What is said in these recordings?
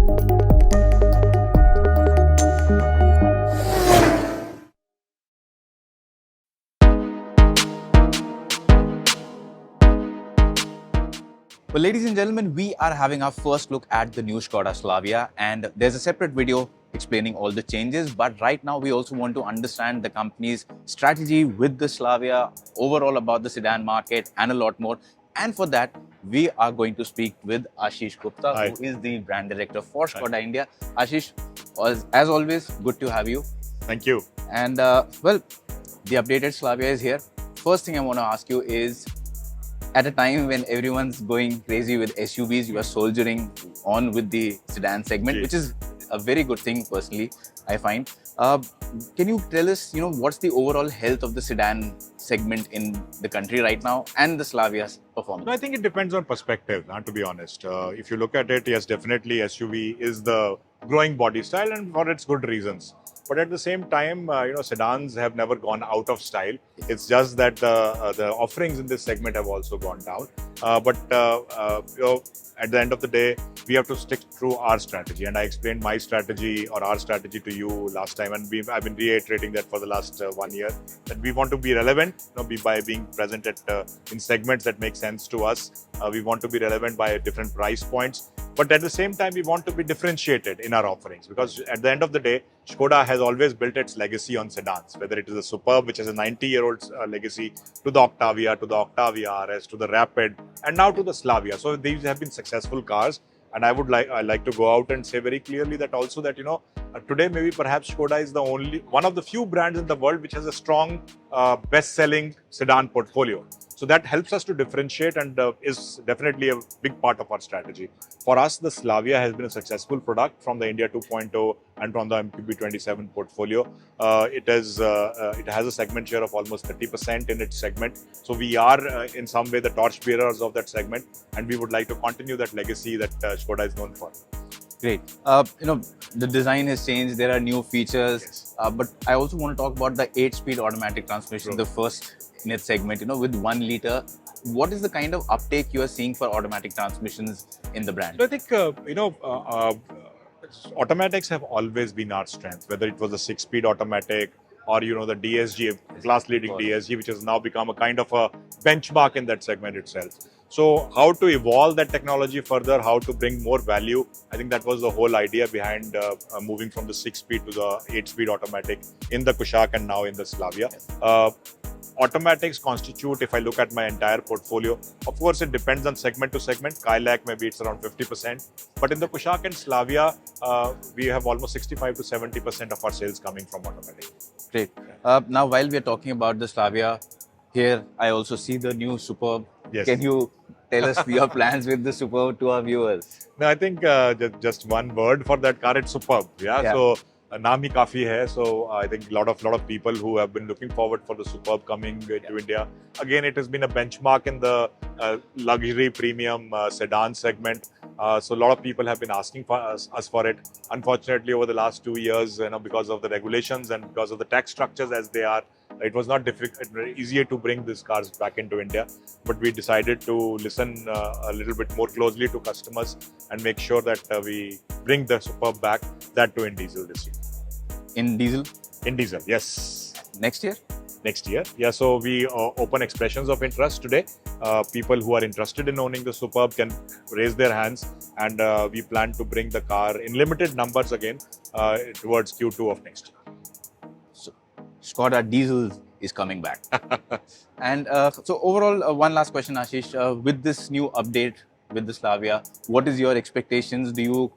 Well, ladies and gentlemen, we are having our first look at the new Skoda Slavia, and there's a separate video explaining all the changes. But right now, we also want to understand the company's strategy with the Slavia, overall about the sedan market, and a lot more. And for that, we are going to speak with Ashish Gupta, Hi. who is the brand director for Skoda India. Ashish, as always, good to have you. Thank you. And well, the updated Slavia is here. First thing I want to ask you is, at a time when everyone's going crazy with SUVs, you are soldiering on with the sedan segment, which is a very good thing personally, I find. Can you tell us, what's the overall health of the sedan segment in the country right now and the Slavia's performance? No, I think it depends on perspective, to be honest. If you look at it, yes, definitely SUV is the growing body style and for its good reasons. But at the same time, sedans have never gone out of style. It's just that the offerings in this segment have also gone down. But at the end of the day, we have to stick to our strategy. And I explained my strategy or our strategy to you last time. And I've been reiterating that for the last 1 year, that we want to be relevant by being present in segments that make sense to us. We want to be relevant by different price points. But at the same time, we want to be differentiated in our offerings, because at the end of the day, Skoda has always built its legacy on sedans, whether it is the Superb, which has a 90-year-old legacy, to the Octavia, RS, to the Rapid, and now to the Slavia. So these have been successful cars. And I like to go out and say very clearly that also that, today maybe perhaps Skoda is one of the few brands in the world which has a strong best-selling sedan portfolio. So that helps us to differentiate and is definitely a big part of our strategy. For us, the Slavia has been a successful product from the India 2.0 and from the MQB27 portfolio. It has a segment share of almost 30% in its segment. So we are in some way the torchbearers of that segment, and we would like to continue that legacy that Skoda is known for. Great. The design has changed. There are new features. Yes. But I also want to talk about the 8-speed automatic transmission, the first in its segment, with 1 liter. What is the kind of uptake you are seeing for automatic transmissions in the brand? So I think, automatics have always been our strength, whether it was a 6-speed automatic or, the DSG, class-leading DSG, which has now become a kind of a benchmark in that segment itself. So how to evolve that technology further, how to bring more value, I think that was the whole idea behind moving from the 6-speed to the 8-speed automatic in the Kushaq and now in the Slavia. Automatics constitute, if I look at my entire portfolio, of course it depends on segment to segment. Kailak, maybe it's around 50%. But in the Kushaq and Slavia, we have almost 65 to 70% of our sales coming from automatic. Great. Now, while we are talking about the Slavia, here I also see the new Superb. Yes. Can you tell us your plans with the Superb to our viewers? No, I think just one word for that car, it's Superb. Yeah. So naam hi kafi hai. So I think a lot of people who have been looking forward for the Superb coming to India. Again, it has been a benchmark in the luxury premium sedan segment. So a lot of people have been asking for us for it. Unfortunately, over the last 2 years, because of the regulations and because of the tax structures as they are, it was not easier to bring these cars back into India. But we decided to listen a little bit more closely to customers and make sure that we bring the Superb back, that too in diesel this year. In diesel? In diesel, yes. Next year? Next year. Yeah, so we open expressions of interest today. People who are interested in owning the Superb can raise their hands, and we plan to bring the car in limited numbers again towards Q2 of next year. So, Skoda Diesel is coming back. And so overall, one last question, Ashish. With this new update with the Slavia, what is your expectations? Do you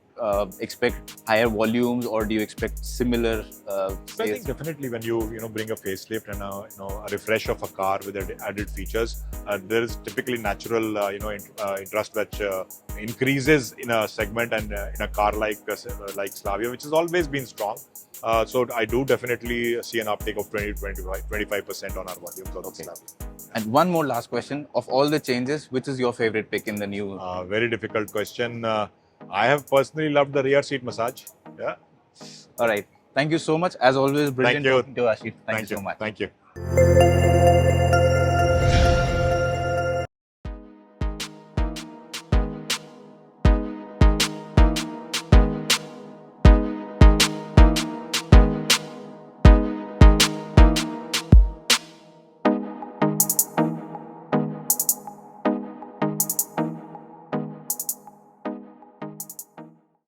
expect higher volumes, or do you expect similar sales? I think definitely when you bring a facelift and a refresh of a car with added features, there is typically natural interest which increases in a segment and in a car like Slavia, which has always been strong. So I do definitely see an uptake of 20-25% on our volumes on Slavia. And one more last question. Of all the changes, which is your favorite pick in the new? Very difficult question. I have personally loved the rear seat massage. Yeah. All right. Thank you so much. As always, brilliant talking to Ashish. Thank you so much. Thank you.